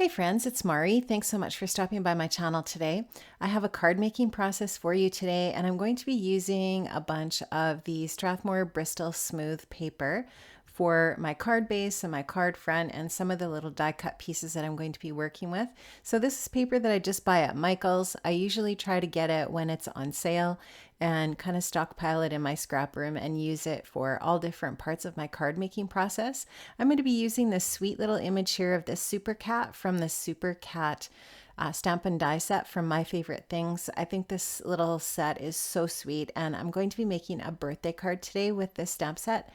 Hey friends, it's Mari. Thanks so much for stopping by my channel today. I have a card making process for you today, and I'm going to be using a bunch of the Strathmore Bristol Smooth paper for my card base and my card front and some of the little die cut pieces that I'm going to be working with. So this is paper that I just buy at Michael's. I usually try to get it when it's on sale and kind of stockpile it in my scrap room and use it for all different parts of my card making process. I'm going to be using this sweet little image here of this Super Cat from the Super Cat stamp and die set from My Favorite Things. I think this little set is so sweet, and I'm going to be making a birthday card today with this stamp set.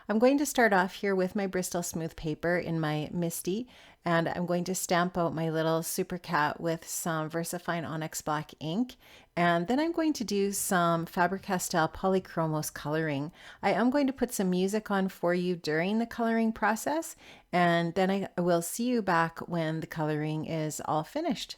I'm going to start off here with my Bristol Smooth paper in my MISTI, and I'm going to stamp out my little Super Cat with some Versafine Onyx Black ink, and then I'm going to do some Faber Castell Polychromos coloring. I am going to put some music on for you during the coloring process, and then I will see you back when the coloring is all finished.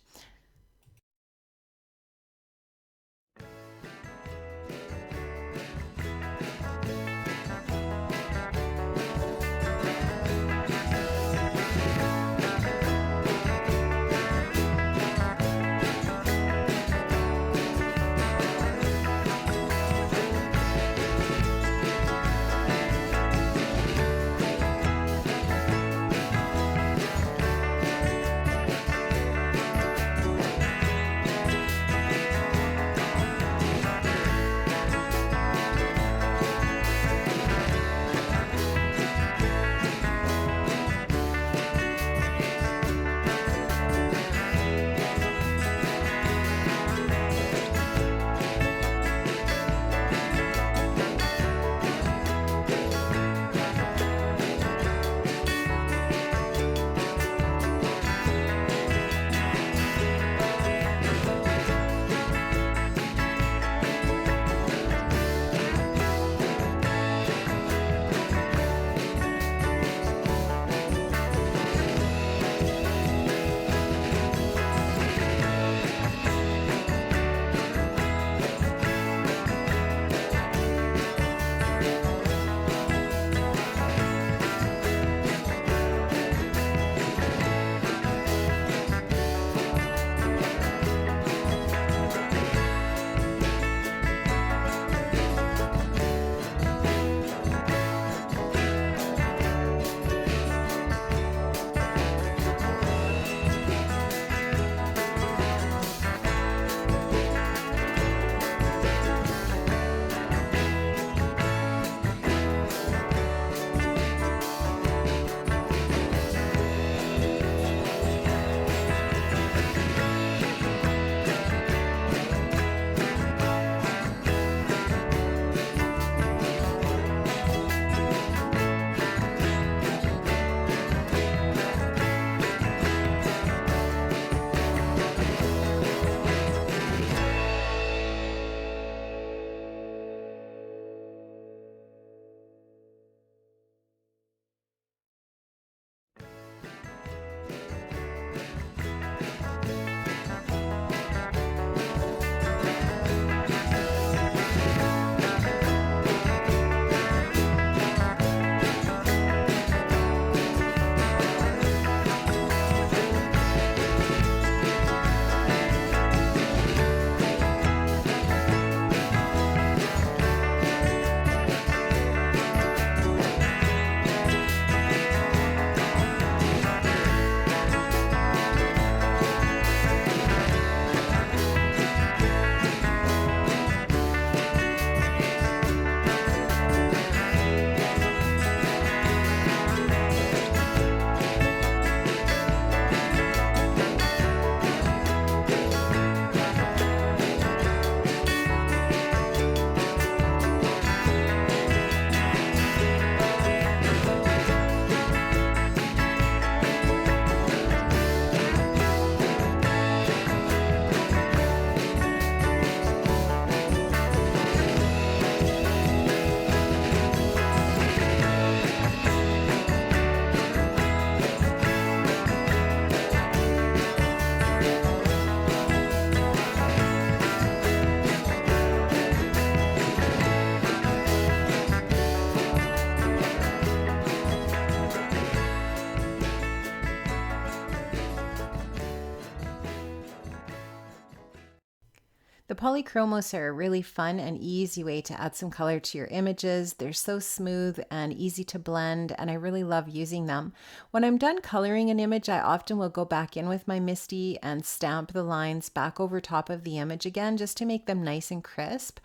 The Polychromos are a really fun and easy way to add some color to your images. They're so smooth and easy to blend, and I really love using them. When I'm done coloring an image, I often will go back in with my MISTI and stamp the lines back over top of the image again, just to make them nice and crisp.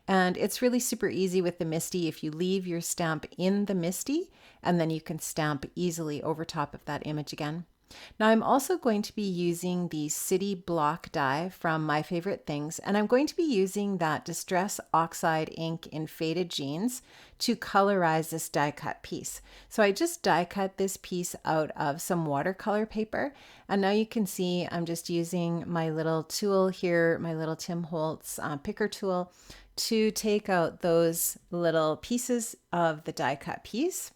And it's really super easy with the MISTI if you leave your stamp in the MISTI, and then you can stamp easily over top of that image again. Now I'm also going to be using the City Block die from My Favorite Things, and I'm going to be using that Distress Oxide ink in Faded Jeans to colorize this die cut piece. So I just die cut this piece out of some watercolor paper, and now you can see I'm just using my little tool here, my little Tim Holtz picker tool, to take out those little pieces of the die cut piece.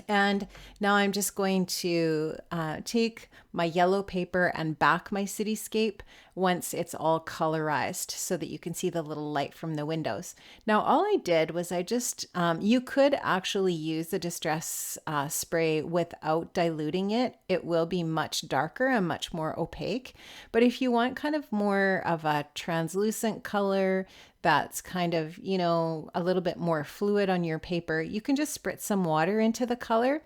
And now I'm just going to take my yellow paper and back my cityscape once it's all colorized so that you can see the little light from the windows. Now all I did was I just, you could actually use the Distress spray without diluting it. It will be much darker and much more opaque. But if you want kind of more of a translucent color that's kind of, you know, a little bit more fluid on your paper, you can just spritz some water into the color.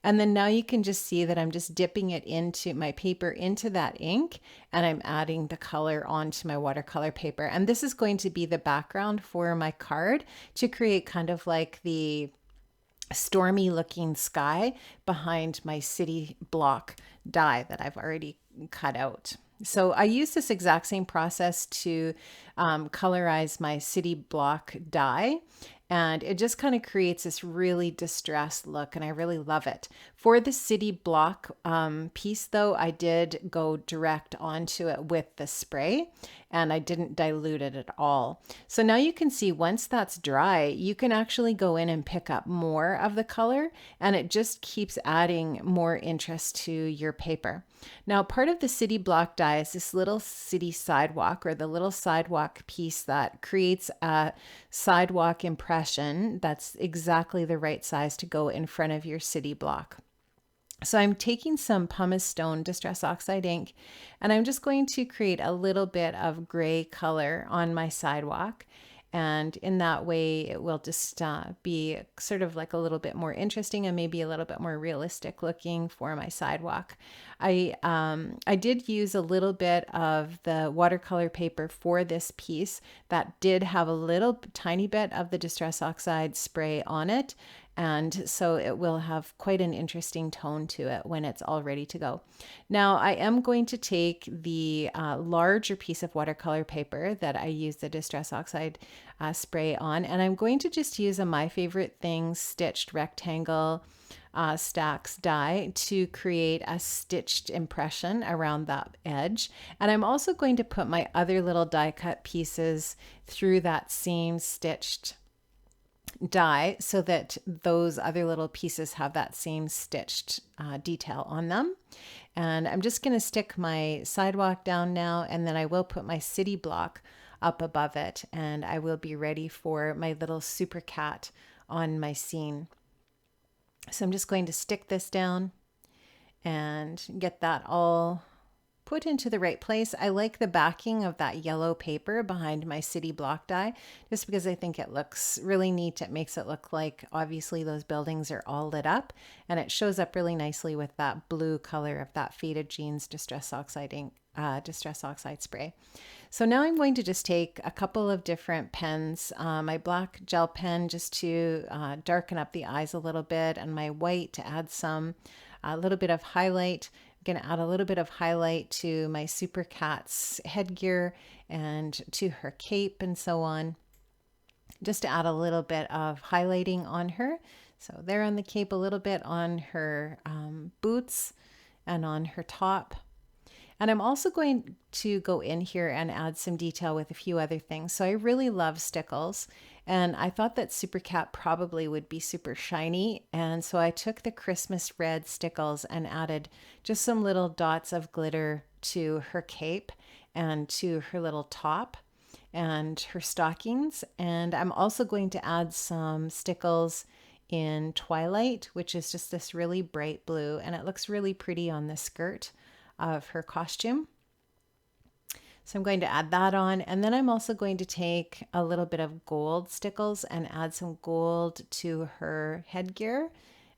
And then now you can just see that I'm just dipping it into my paper into that ink, and I'm adding the color onto my watercolor paper. And this is going to be the background for my card to create kind of like the stormy looking sky behind my City Block die that I've already cut out. So I use this exact same process to colorize my City Block die, and it just kind of creates this really distressed look, and I really love it. For the City Block piece though, I did go direct onto it with the spray, and I didn't dilute it at all. So now you can see once that's dry, you can actually go in and pick up more of the color, and it just keeps adding more interest to your paper. Now, part of the City Block die is this little city sidewalk, or the little sidewalk piece that creates a sidewalk impression that's exactly the right size to go in front of your City Block. So I'm taking some pumice stone Distress Oxide ink, and I'm just going to create a little bit of gray color on my sidewalk. And in that way, it will just be sort of like a little bit more interesting and maybe a little bit more realistic looking for my sidewalk. I did use a little bit of the watercolor paper for this piece that did have a little tiny bit of the Distress Oxide spray on it. And so it will have quite an interesting tone to it when it's all ready to go. Now I am going to take the larger piece of watercolor paper that I use the Distress Oxide spray on, and I'm going to just use a My Favorite Things stitched rectangle stacks die to create a stitched impression around that edge. And I'm also going to put my other little die cut pieces through that same stitched die so that those other little pieces have that same stitched detail on them. And I'm just going to stick my sidewalk down now, and then I will put my City Block up above it, and I will be ready for my little Super Cat on my scene. So I'm just going to stick this down and get that all put into the right place. I like the backing of that yellow paper behind my City Block die, just because I think it looks really neat. It makes it look like obviously those buildings are all lit up, and it shows up really nicely with that blue color of that Faded Jeans Distress Oxide ink, Distress Oxide spray. So now I'm going to just take a couple of different pens, my black gel pen just to darken up the eyes a little bit, and my white to add a little bit of highlight. I'm going to add a little bit of highlight to my Super Cat's headgear and to her cape and so on, just to add a little bit of highlighting on her. So there on the cape, a little bit on her boots and on her top. And I'm also going to go in here and add some detail with a few other things. So I really love Stickles, and I thought that Super Cat probably would be super shiny. And so I took the Christmas red Stickles and added just some little dots of glitter to her cape and to her little top and her stockings. And I'm also going to add some Stickles in Twilight, which is just this really bright blue, and it looks really pretty on the skirt of her costume. So I'm going to add that on, and then I'm also going to take a little bit of gold Stickles and add some gold to her headgear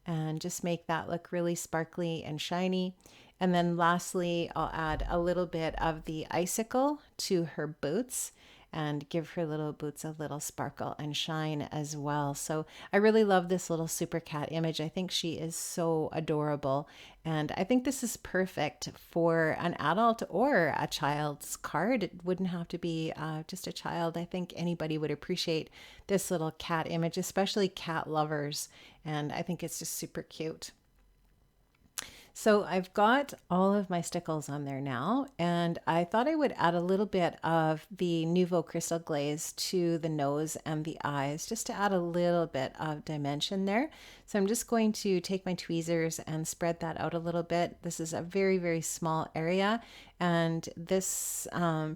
and just make that look really sparkly and shiny. And then lastly, I'll add a little bit of the Icicle to her boots and give her little boots a little sparkle and shine as well. So I really love this little Super Cat image. I think she is so adorable. And I think this is perfect for an adult or a child's card. It wouldn't have to be just a child. I think anybody would appreciate this little cat image, especially cat lovers. And I think it's just super cute. So I've got all of my Stickles on there now, and I thought I would add a little bit of the Nuvo crystal glaze to the nose and the eyes, just to add a little bit of dimension there. So I'm just going to take my tweezers and spread that out a little bit. This is a very, very small area, and this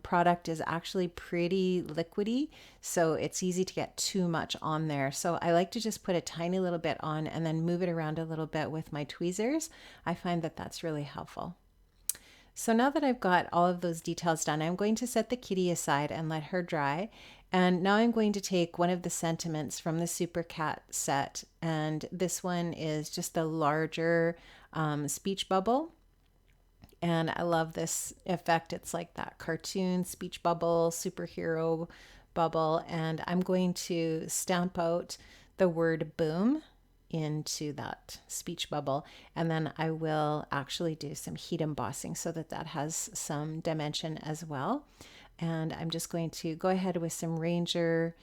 product is actually pretty liquidy, so it's easy to get too much on there. So I like to just put a tiny little bit on and then move it around a little bit with my tweezers. I find that that's really helpful. So now that I've got all of those details done, I'm going to set the kitty aside and let her dry. And now I'm going to take one of the sentiments from the Super Cat set, and this one is just a larger speech bubble. And I love this effect. It's like that cartoon speech bubble, superhero bubble. And I'm going to stamp out the word boom into that speech bubble. And then I will actually do some heat embossing so that that has some dimension as well. And I'm just going to go ahead with some Ranger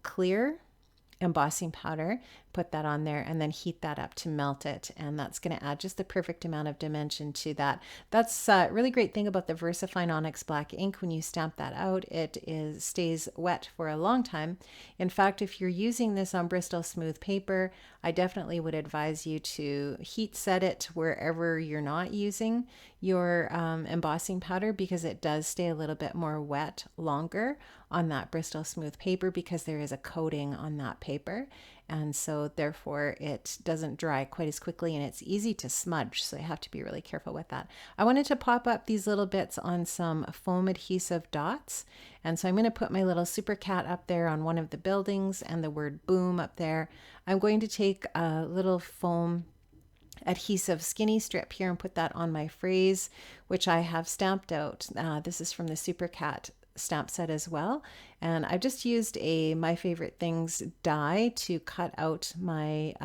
clear embossing powder, put that on there, and then heat that up to melt it. And that's going to add just the perfect amount of dimension to that. That's a really great thing about the Versafine Onyx Black ink. When you stamp that out, it stays wet for a long time. In fact, if you're using this on Bristol smooth paper, I definitely would advise you to heat set it wherever you're not using your embossing powder, because it does stay a little bit more wet longer on that Bristol smooth paper, because there is a coating on that paper, and so therefore it doesn't dry quite as quickly, and it's easy to smudge, so you have to be really careful with that. I wanted to pop up these little bits on some foam adhesive dots, and so I'm going to put my little Super Cat up there on one of the buildings and the word boom up there. I'm going to take a little foam adhesive skinny strip here and put that on my phrase, which I have stamped out. This is from the Super Cat stamp set as well, and I've just used a My Favorite Things die to cut out my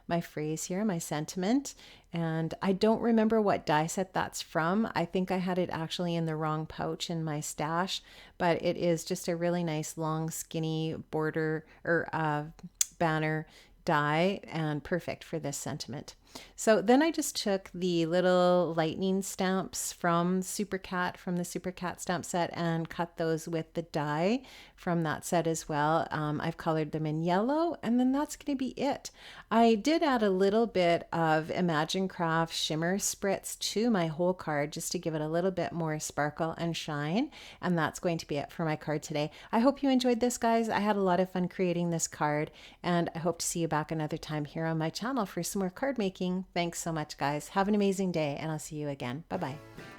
my phrase here, my sentiment. And I don't remember what die set that's from. I think I had it actually in the wrong pouch in my stash, but it is just a really nice long skinny border or banner die, and perfect for this sentiment. So then I just took the little lightning stamps from Super Cat, from the Super Cat stamp set, and cut those with the die from that set as well. I've colored them in yellow, and then that's going to be it. I did add a little bit of Imagine Craft shimmer spritz to my whole card just to give it a little bit more sparkle and shine, and that's going to be it for my card today. I hope you enjoyed this, guys. I had a lot of fun creating this card, and I hope to see you back another time here on my channel for some more card making. Thanks so much, guys. Have an amazing day, and I'll see you again. Bye-bye.